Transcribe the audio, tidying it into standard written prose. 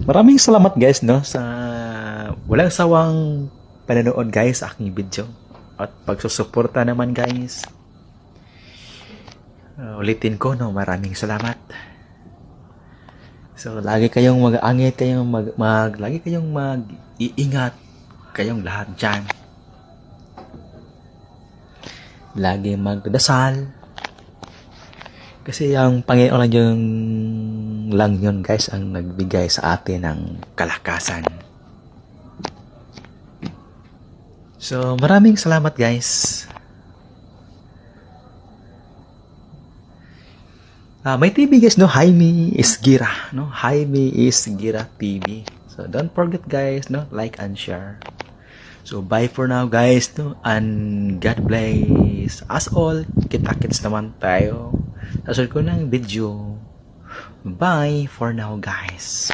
Maraming salamat guys no sa walang sawang panonood guys sa aking video at pagsusuporta naman guys. Ulitin ko no, maraming salamat. So lagi kayong mag-angit, kayong lagi kayong mag-iingat kayong lahat diyan. Lagi magdasal. Kasi ang Panginoon lang yun guys ang nagbigay sa atin ng kalakasan. So maraming salamat guys. May TV guys no, Jaime Isgira no, Jaime Isgira TV. So don't forget guys no, like and share. So bye for now guys no, and God bless us all. Kita-kits naman tayo sa susunod ko ng video. Bye for now guys.